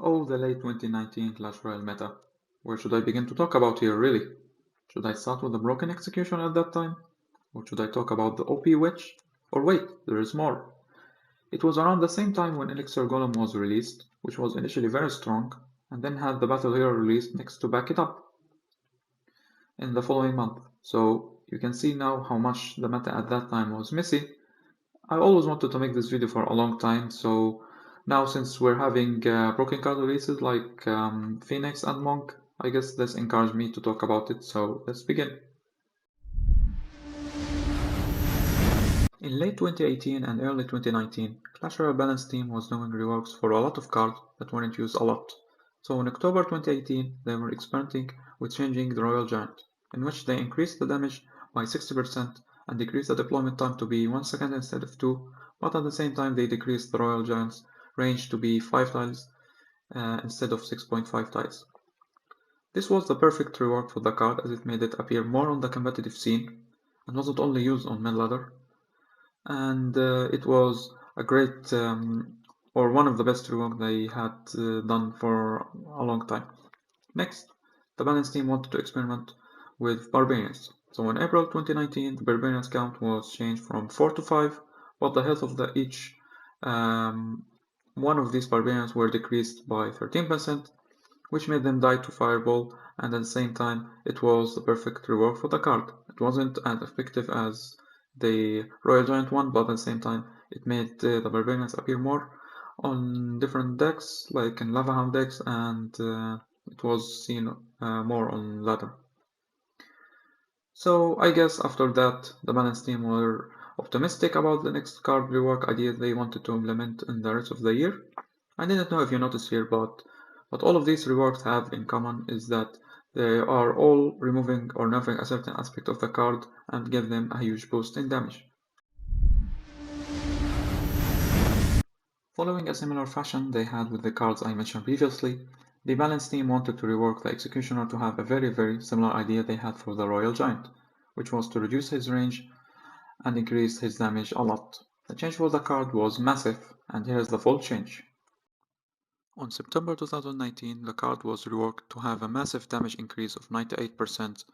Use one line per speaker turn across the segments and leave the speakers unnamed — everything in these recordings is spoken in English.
Oh, the late 2019 Clash Royale meta. Where should I begin to talk about here, really? Should I start with the broken execution at that time? Or should I talk about the OP witch? Or wait, there is more. It was around the same time when Elixir Golem was released, which was initially very strong, and then had the Battle Hero released next to back it up in the following month. So you can see now how much the meta at that time was messy. I always wanted to make this video for a long time, so now since we're having broken card releases like Phenix and Monk, I guess this encouraged me to talk about it, so let's begin. In late 2018 and early 2019, Clash Royale Balance team was doing reworks for a lot of cards that weren't used a lot. So in October 2018, they were experimenting with changing the Royal Giant, in which they increased the damage by 60% and decreased the deployment time to be 1 second instead of 2, but at the same time they decreased the Royal Giant's range to be 5 tiles instead of 6.5 tiles. This was the perfect rework for the card as it made it appear more on the competitive scene and wasn't only used on mid ladder, and it was a great or one of the best rework they had done for a long time. Next, the balance team wanted to experiment with barbarians. So in April 2019, the barbarians count was changed from 4 to 5, but the health of each one of these barbarians were decreased by 13%, which made them die to fireball, and at the same time it was the perfect rework for the card. It wasn't as effective as the Royal Giant one, but at the same time it made the barbarians appear more on different decks, like in Lava Hound decks, and it was seen more on ladder. So I guess after that, the balance team were optimistic about the next card rework idea they wanted to implement in the rest of the year. I didn't know if you noticed here, but what all of these reworks have in common is that they are all removing or nerfing a certain aspect of the card and give them a huge boost in damage. Following a similar fashion they had with the cards I mentioned previously, the balance team wanted to rework the Executioner to have a very similar idea they had for the Royal Giant, which was to reduce his range and increase his damage a lot. The change for the card was massive, and here is the full change. On September 2019, the card was reworked to have a massive damage increase of 98%,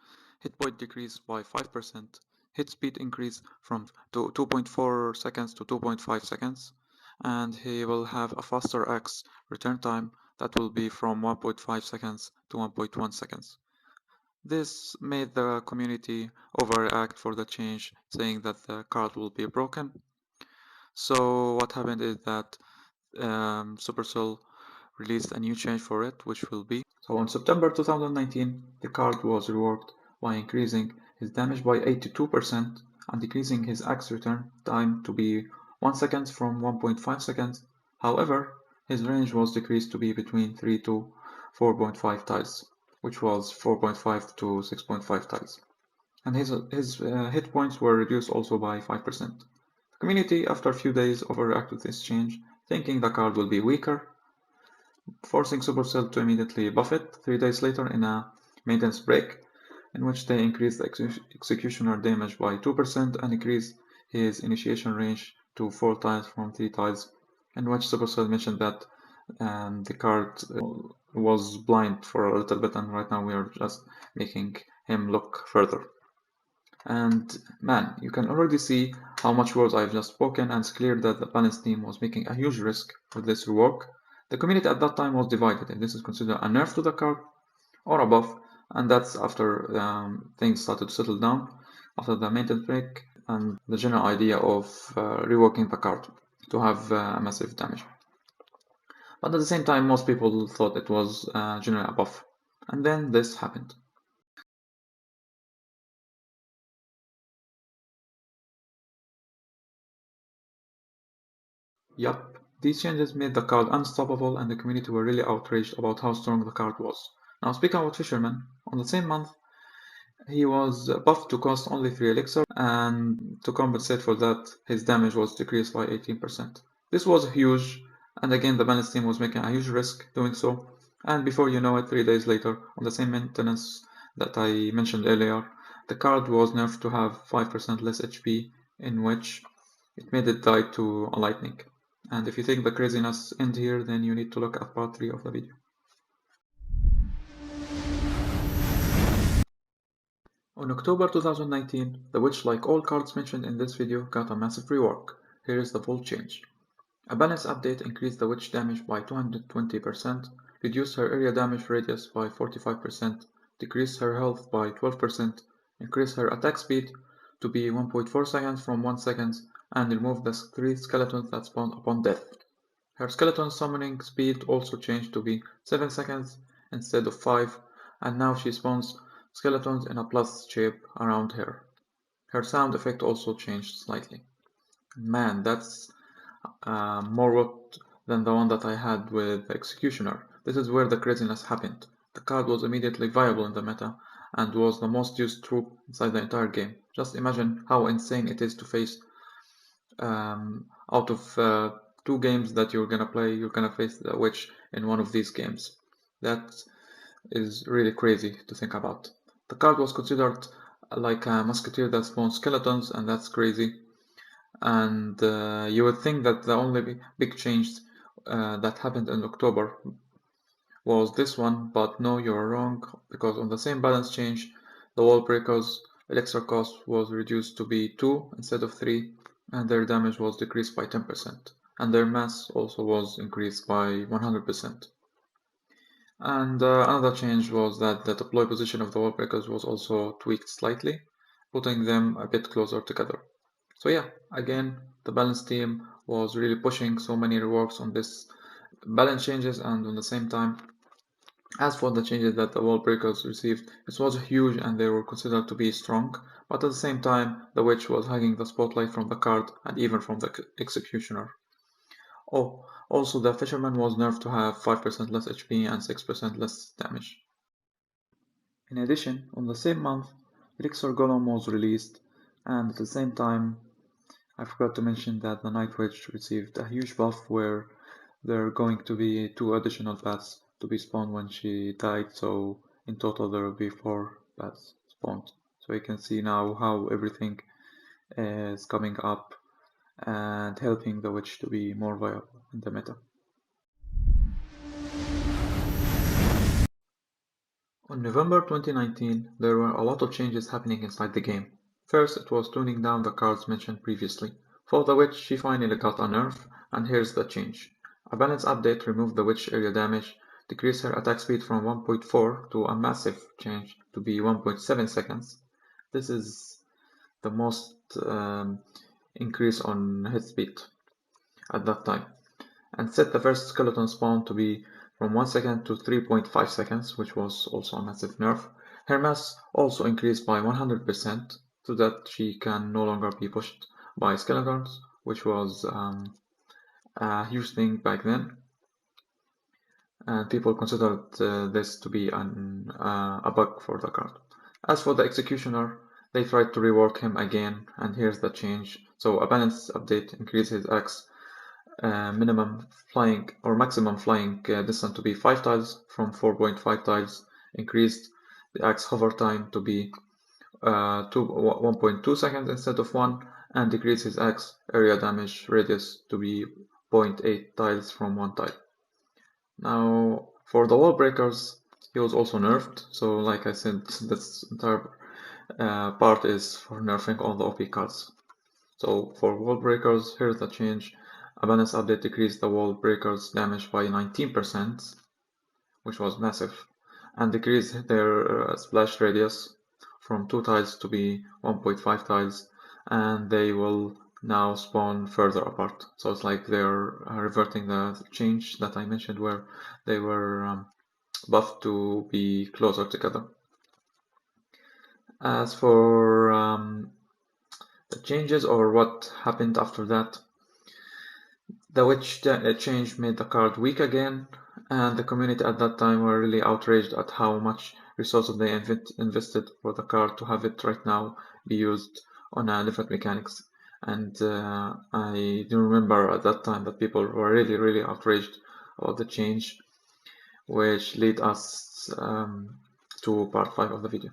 hit point decrease by 5%, hit speed increase from 2.4 seconds to 2.5 seconds, and he will have a faster X return time that will be from 1.5 seconds to 1.1 seconds. This made the community overreact for the change, saying that the card will be broken. So what happened is that Supercell released a new change for it, which will be. So in September 2019, the card was reworked by increasing his damage by 82% and decreasing his axe return time to be 1 second from 1.5 seconds. However, his range was decreased to be between 3 to 4.5 tiles, which was 4.5 to 6.5 tiles. And his hit points were reduced also by 5%. The community, after a few days, overreacted to this change, thinking the card will be weaker, forcing Supercell to immediately buff it 3 days later in a maintenance break, in which they increased the executioner damage by 2% and increased his initiation range to 4 tiles from 3 tiles, in which Supercell mentioned that the card was blind for a little bit, and right now we are just making him look further. And man, you can already see how much words I've just spoken, and it's clear that the balance team was making a huge risk with this rework. The community at that time was divided if this is considered a nerf to the card or a buff, and that's after things started to settle down after the maintenance break and the general idea of reworking the card to have massive damage. But at the same time, most people thought it was generally a buff. And then this happened. Yup, these changes made the card unstoppable and the community were really outraged about how strong the card was. Now speaking about Fisherman, on the same month he was buffed to cost only 3 elixir, and to compensate for that his damage was decreased by 18%. This was huge, and again the balance team was making a huge risk doing so, and before you know it, 3 days later, on the same maintenance that I mentioned earlier, the card was nerfed to have 5% less HP, in which it made it die to a lightning. And if you think the craziness ends here, then you need to look at part 3 of the video. On October 2019, the witch, like all cards mentioned in this video, got a massive rework. Here is the full change. A balance update increased the witch damage by 220%, reduced her area damage radius by 45%, decreased her health by 12%, increased her attack speed to be 1.4 seconds from 1 second, and removed the 3 skeletons that spawn upon death. Her skeleton summoning speed also changed to be 7 seconds instead of 5, and now she spawns skeletons in a plus shape around her. Her sound effect also changed slightly. Man, that's more what than the one that I had with the Executioner. This is where the craziness happened. The card was immediately viable in the meta and was the most used troop inside the entire game. Just imagine how insane it is to face out of 2 games that you're gonna play, you're gonna face the witch in one of these games. That is really crazy to think about. The card was considered like a musketeer that spawns skeletons, and that's crazy. And you would think that the only big change that happened in October was this one, but no, you're wrong, because on the same balance change, the wall breakers elixir cost was reduced to be 2 instead of 3, and their damage was decreased by 10%, and their mass also was increased by 100%. And another change was that the deploy position of the wall breakers was also tweaked slightly, putting them a bit closer together. So yeah, again, the balance team was really pushing so many reworks on this balance changes, and on the same time, as for the changes that the wall breakers received, it was huge and they were considered to be strong, but at the same time, the witch was hiding the spotlight from the card and even from the executioner. Oh, also the Fisherman was nerfed to have 5% less HP and 6% less damage. In addition, on the same month, Elixir Golem was released, and at the same time, I forgot to mention that the Night Witch received a huge buff where there are going to be 2 additional bats to be spawned when she died, so in total there will be 4 bats spawned. So you can see now how everything is coming up and helping the witch to be more viable in the meta. On November 2019, there were a lot of changes happening inside the game. First, it was tuning down the cards mentioned previously. For the witch, she finally got a nerf, and here's the change. A balance update removed the witch area damage, decreased her attack speed from 1.4 to a massive change to be 1.7 seconds. This is the most increase on hit speed at that time, and set the first skeleton spawn to be from 1 second to 3.5 seconds, which was also a massive nerf. Her mass also increased by 100% so that she can no longer be pushed by skeletons, which was a huge thing back then. And people considered this to be a bug for the card. As for the executioner, they tried to rework him again, and here's the change. So a balance update increased his axe minimum flying or maximum flying distance to be 5 tiles from 4.5 tiles, increased the axe hover time to be 1.2 seconds instead of 1, and decreased his axe area damage radius to be 0.8 tiles from 1 tile. Now, for the wall breakers, he was also nerfed, so like I said, this entire part is for nerfing all the OP cards. So for wall breakers, here's the change. A balance update decreased the wall breakers damage by 19%, which was massive, and decreased their splash radius from 2 tiles to be 1.5 tiles, and they will now spawn further apart. So it's like they're reverting the change that I mentioned where they were buffed to be closer together. As for the changes or what happened after that, the witch change made the card weak again, and the community at that time were really outraged at how much resources they invested for the card to have it right now be used on different mechanics. And I do remember at that time that people were really outraged about the change, which led us to part 5 of the video.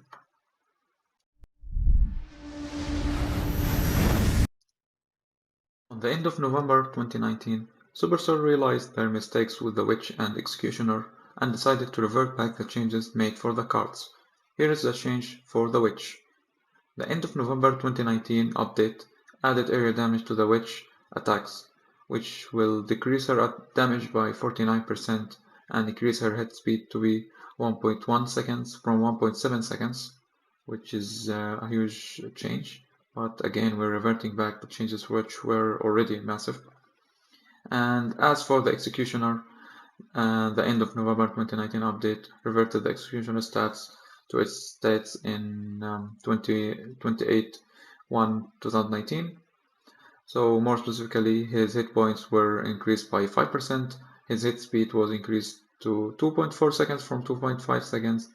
On the end of November 2019, Supercell realized their mistakes with the Witch and Executioner and decided to revert back the changes made for the cards. Here is the change for the Witch. The end of November 2019 update added area damage to the Witch attacks, which will decrease her damage by 49% and increase her hit speed to be 1.1 seconds from 1.7 seconds, which is a huge change. But again, we're reverting back to changes which were already massive. And as for the Executioner, the end of November 2019 update reverted the Executioner stats to its stats in 28/1/2019. So more specifically, his hit points were increased by 5%, his hit speed was increased to 2.4 seconds from 2.5 seconds,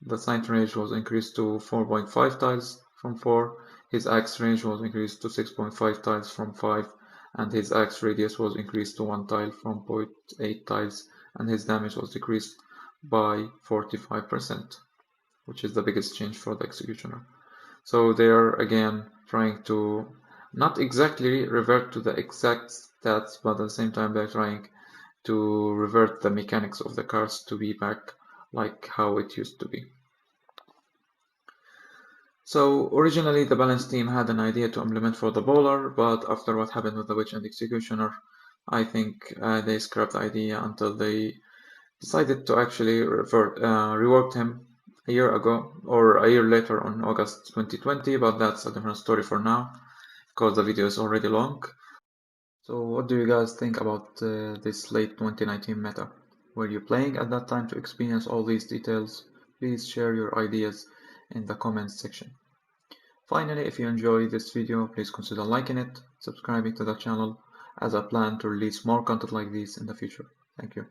the sight range was increased to 4.5 tiles from 4, his axe range was increased to 6.5 tiles from 5, and his axe radius was increased to 1 tile from 0.8 tiles, and his damage was decreased by 45%, which is the biggest change for the Executioner. So they are again trying to not exactly revert to the exact stats, but at the same time they're trying to revert the mechanics of the cards to be back like how it used to be. So originally the balance team had an idea to implement for the bowler, but after what happened with the Witch and Executioner, I think they scrapped the idea until they decided to actually reworked him a year ago or a year later on August 2020, but that's a different story for now because the video is already long. So what do you guys think about this late 2019 meta? Were you playing at that time to experience all these details? Please share your ideas in the comments section. Finally, if you enjoy this video, please consider liking it, subscribing to the channel, as I plan to release more content like this in the future. Thank you.